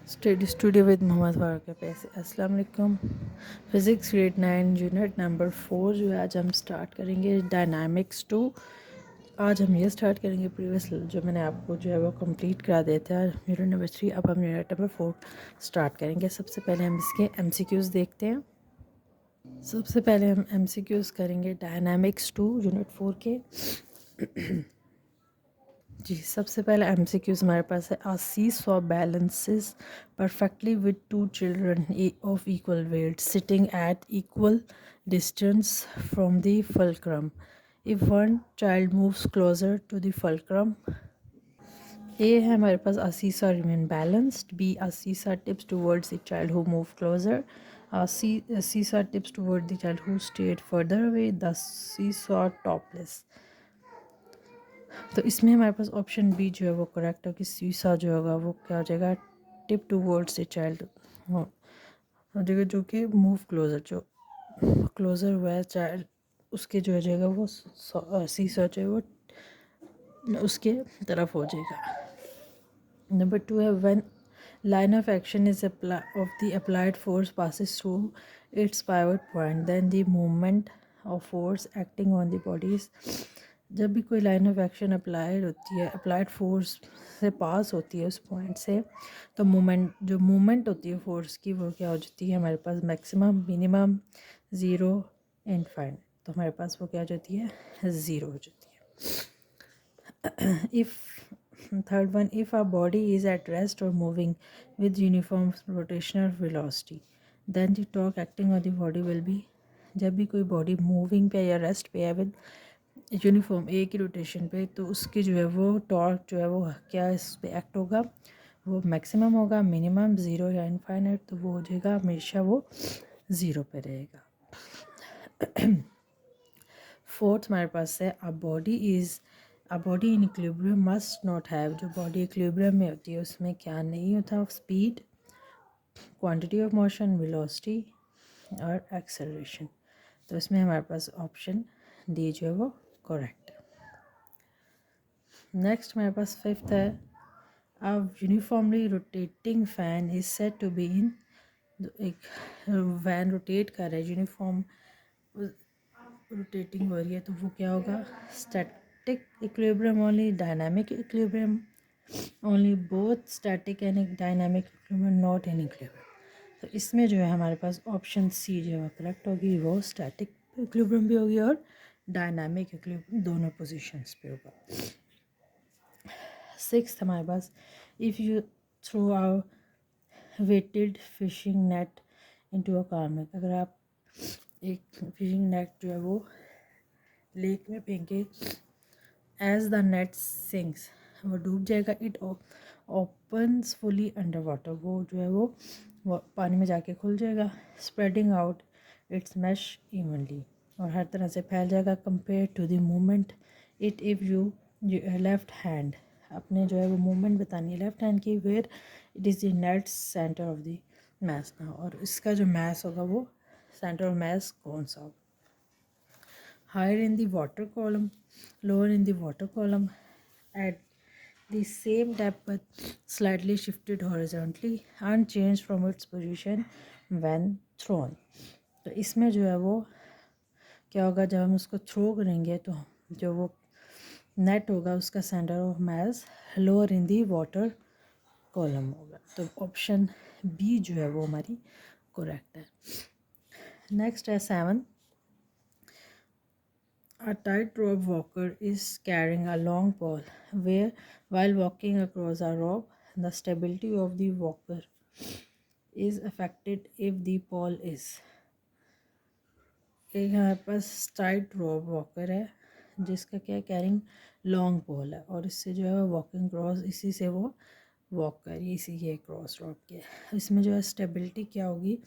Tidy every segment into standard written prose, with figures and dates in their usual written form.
Study studio with Mohammad Farooq पैसे अस्सलाम वालेकुम। फ़िज़िक्स ग्रेड 9 यूनिट नंबर 4 जो है आज हम स्टार्ट करेंगे डायनामिक्स 2। आज हम ये स्टार्ट करेंगे प्रीवियस जो मैंने आपको जो है वो कंप्लीट करा दिया था यूनिट नंबर 3। अब हम यूनिट नंबर 4 स्टार्ट करेंगे। सबसे पहले हम इसके एमसीक्यूज़ देखते हैं। सबसे पहले हम एमसीक्यूज़ करेंगे डायनामिक्स 2 यूनिट 4 के। जी सबसे पहला एमसीक्यूज़ हमारे पास है a seesaw balances perfectly with two children of equal weight sitting at equal distance from the fulcrum if one child moves closer to the fulcrum. A है हमारे पास आ सीसा remain balanced. B a seesaw tips towards the child who move closer. Seesaw tips toward the child who stayed further away the seesaw topples. तो इसमें हमारे पास option B जो है वो करेक्ट है कि सीसा जो होगा वो क्या हो जाएगा, टिप टूवर्ड्स ए चाइल्ड हो जाएगा, जो कि मूव क्लोजर, जो क्लोजर हुआ है चाइल्ड उसके जो हो जाएगा वो सीसा जो है वो उसके तरफ हो जाएगा। नंबर 2 है when line of action is of the applied force passes through its pivot point then the movement of force acting on the body is। जब भी कोई लाइन ऑफ एक्शन अप्लाइड होती है, अप्लाइड फोर्स से पास होती है उस पॉइंट से, तो मूवमेंट होती है फोर्स की वो क्या हो जाती है हमारे पास मैक्सिमम, मिनिमम, ज़ीरो, इनफाइनाइट। तो हमारे पास वो क्या हो जाती है, ज़ीरो हो जाती है। If third one, if a body is at rest or moving with uniform rotational velocity then the torque acting on the body will be। जब भी कोई बॉडी मूविंग पे या रेस्ट पे है विद यूनिफॉर्म एक ही रोटेशन पे, तो उसकी जो है वो टॉर्क जो है वो क्या इस पे एक्ट होगा, वो मैक्सिमम होगा, मिनिमम, ज़ीरो या इनफाइनाइट। तो वो हो जाएगा हमेशा वो ज़ीरो पे रहेगा। फोर्थ हमारे पास है a body in equilibrium must not have. जो बॉडी इक्विलिब्रियम में होती है उसमें क्या नहीं होता, speed, quantity of motion, velocity और एक्सेलरेशन। तो इसमें हमारे पास ऑप्शन डी जो है वो करेक्ट है। नेक्स्ट हमारे पास फिफ्थ है a uniformly rotating fan is said to be in. एक फैन रोटेट कर रहा है, यूनिफॉर्म रोटेटिंग हो रही है, तो वो क्या होगा, static equilibrium only, dynamic equilibrium only, both static and dynamic equilibrium, not in equilibrium. तो इसमें जो है हमारे पास ऑप्शन सी जो है करेक्ट होगी, वो स्टैटिक इक्विलिब्रियम भी होगी और डायनामिक इक्विलिब्रियम दोनों पोजीशंस पे होगा। सिक्स्थ हमारे पास if you throw out weighted fishing net into a carmel. अगर आप एक फिशिंग नेट जो है वो लेक में फेंके, एज द नेट सिंक्स, वो डूब जाएगा। It opens fully under water, वो जो है वो पानी में जाके खुल जाएगा। Spreading out its mesh evenly, और हर तरह से फैल जाएगा। Compare to the movement it if you left hand, अपने जो है वो मूवमेंट बतानी है लेफ्ट हैंड की, where it is the net centre of the mass ना, और इसका जो मैस होगा वो सेंटर ऑफ मैस कौन सा होगा। Higher in the water column, lower in the water column, at the same depth but slightly shifted horizontally, unchanged from its position when thrown। तो इसमें जो है वो क्या होगा, जब हम उसको थ्रो करेंगे तो जो वो नेट होगा उसका centre of mass lower in the water column होगा। तो ऑप्शन बी जो है वो हमारी करेक्ट है। नेक्स्ट है seven, a tightrope walker is carrying a long pole where while walking across a rope the stability of the walker is affected if the pole is। एक हमारे पास टाइट रोप walker है जिसका क्या कैरिंग लॉन्ग पोल है, और इससे जो है वॉकिंग क्रॉस, इसी से वो वॉक करिए, इसी के क्रॉस रोप के। इसमें जो है स्टेबिलिटी क्या होगी,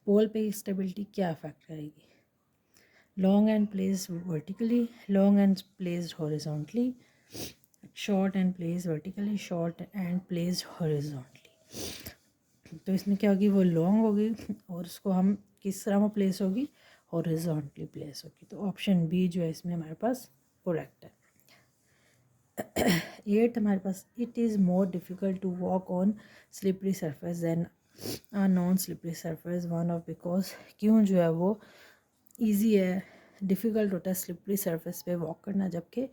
पोल पे स्टेबिलिटी क्या अफेक्ट करेगी, long and placed vertically, long and placed horizontally, short and placed vertically, short and placed horizontally। तो इसमें क्या होगी, वो लॉन्ग होगी और उसको हम किस तरह में प्लेस होगी, हॉरिजॉन्टली प्लेस होगी। तो ऑप्शन बी जो है इसमें हमारे पास करेक्ट है। एट हमारे पास, it is more difficult to walk on slippery surface than non slippery surface, one of because, क्यों जो है वो ईजी है, डिफ़िकल्ट होता है स्लिपरी सरफेस पे वॉक करना, जबकि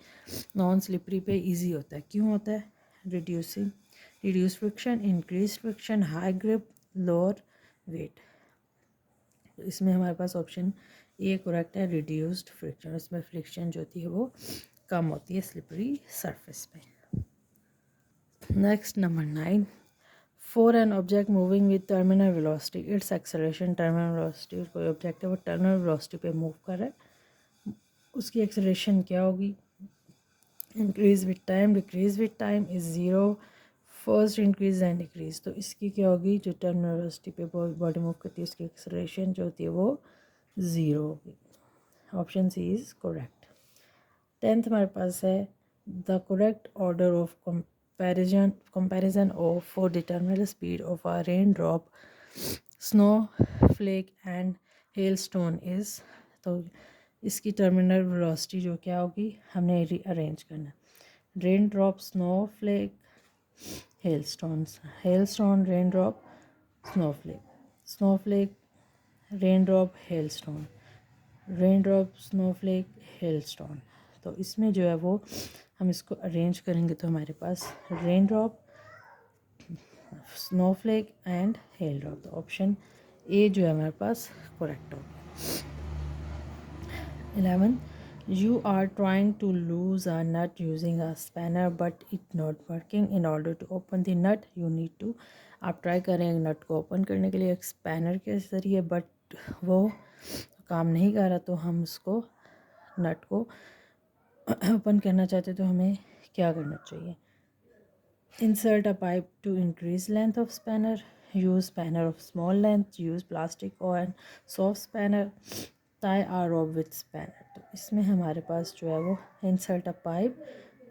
नॉन स्लिपरी पे ईजी होता है। क्यों होता है? Reduce friction, increase friction, high grip, lower weight. तो इसमें हमारे पास ऑप्शन ए करेक्ट है, रिड्यूस्ड फ्रिक्शन। इसमें फ्रिक्शन जो होती है वो कम होती है स्लिपरी सरफेस पे। Next number 9, for an object moving with terminal velocity its acceleration, terminal velocity, कोई ऑब्जेक्ट है वो टर्मिनल वेलोसिटी पे मूव कर रहा है, उसकी एक्सेलरेशन क्या होगी? Increase with time, decrease with time, is zero, first increase and decrease. तो इसकी क्या होगी? जो टर्मिनल वेलोसिटी पे बॉडी मूव करती है उसकी एक्सेलरेशन जो होती है वो ज़ीरो होगी। Option C is correct. 10th हमारे पास है, the correct order of comparison of for determine speed of a raindrop, snowflake and hailstone is. तो इसकी टर्मिनल वेलोसिटी जो क्या होगी हमने रीअरेंज करना है। Raindrop, snowflake, hailstone, raindrop, snowflake, raindrop, hailstone, rain drop, snowflake, hailstone. तो इसमें जो है वो हम इसको अरेंज करेंगे तो हमारे पास rain drop, snowflake and hail drop. तो ऑप्शन ए जो है हमारे पास करेक्ट होगा। 11, you are trying to lose a nut using a spanner but it not working, in order to open the nut you need to, आप try करें नट को open करने के लिए एक स्पैनर के ज़रिए, बट वो काम नहीं कर रहा, तो हम उसको नट को ओपन करना चाहते तो हमें क्या करना चाहिए? Insert a pipe to increase length of spanner, use spanner of small length, use plastic और soft spanner, tie a rope with spanner. तो इसमें हमारे पास जो है वो इंसर्ट अ पाइप,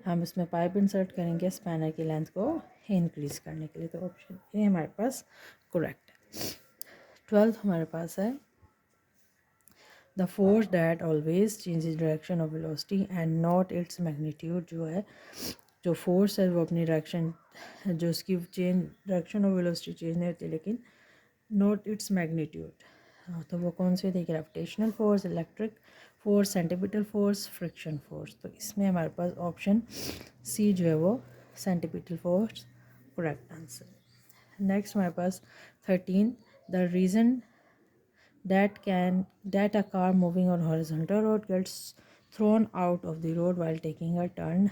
हम इसमें पाइप इंसर्ट करेंगे स्पैनर की लेंथ को इंक्रीज करने के लिए। तो ऑप्शन ए हमारे पास करेक्ट है। 12th हमारे पास है, the force that always changes direction of velocity and not its magnitude. जो है जो फोर्स है वो अपनी डायरेक्शन, जो उसकी change direction of velocity change नहीं होती, लेकिन नॉट इट्स मैग्नीट्यूड। तो वो कौन सी थी? Gravitational force, electric force, centripetal force, friction force. तो इसमें हमारे पास ऑप्शन सी जो है वो centripetal force correct answer. Next हमारे पास 13, the reason that a car moving on horizontal road gets thrown out of the road while taking a turn।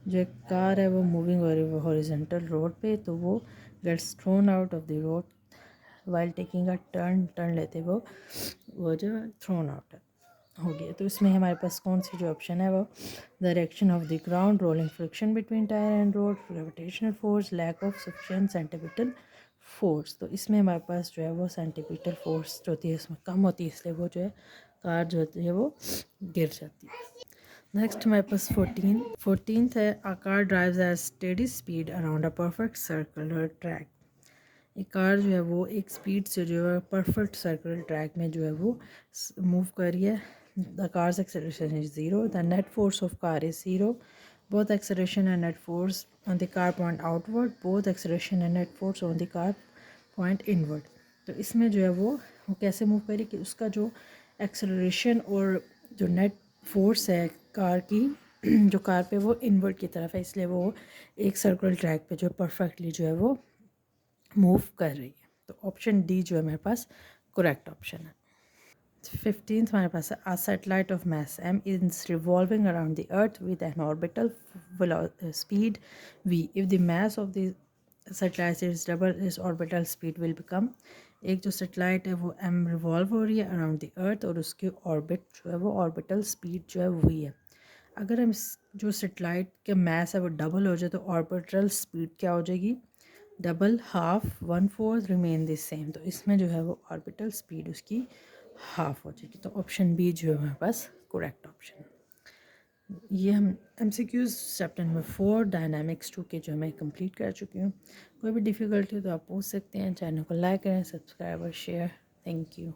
जो एक कार है वो मूविंग हो रही है हॉरिजॉन्टल रोड पे, तो वो gets thrown out of the road while taking a turn लेते वो जो थ्रोन आउट हो गया। तो इसमें हमारे पास कौन सी जो ऑप्शन है वो, direction of the ground, rolling friction between tyre and road, gravitational force, lack of sufficient centripetal force. तो इसमें हमारे पास जो है वो सेंटीपिटल फोर्स जो होती है इसमें कम होती है, इसलिए वो जो है कार जो होती है वो गिर जाती है। नेक्स्ट हमारे पास 14th है, a car drives at steady speed around a perfect circular track। एक कार जो है वो एक स्पीड से जो है परफेक्ट सर्कुलर ट्रैक में जो है वो मूव कर रही है। The cars acceleration is zero, the net force of car is zero, both acceleration and net force on the car point outward, both acceleration and net force on the car point inward. तो इसमें जो है वो कैसे move करी कि उसका जो एक्सेलरेशन और जो नेट फोर्स है कार की जो कार पे वो इनवर्ड की तरफ है, इसलिए वो एक सर्कुलर ट्रैक पे जो परफेक्टली जो है वो मूव कर रही है। तो ऑप्शन डी जो है मेरे पास करेक्ट ऑप्शन है। 15th हमारे पास है, a satellite of mass m is revolving around the earth with an orbital speed v, if the mass of the satellite is double its orbital speed will become। एक जो satellite है वो m revolve हो रही है around the earth और उसकी orbit जो है वो ऑर्बिटल स्पीड जो है वही है। अगर हम जो सेटेलाइट के मास है वो डबल हो जाए तो ऑर्बिटल स्पीड क्या हो जाएगी? Double, half, one fourth, remain the same. तो इसमें जो है वो ऑर्बिटल स्पीड उसकी हाफ हो जाएगी। तो ऑप्शन बी जो है हमारे पास करेक्ट ऑप्शन। ये हम MCQs चैप्टर नंबर 4 डायनामिक्स 2 के जो मैं कंप्लीट कर चुकी हूँ। कोई भी डिफ़िकल्टी हो तो आप पूछ सकते हैं। चैनल को लाइक करें, सब्सक्राइब और शेयर। Thank you.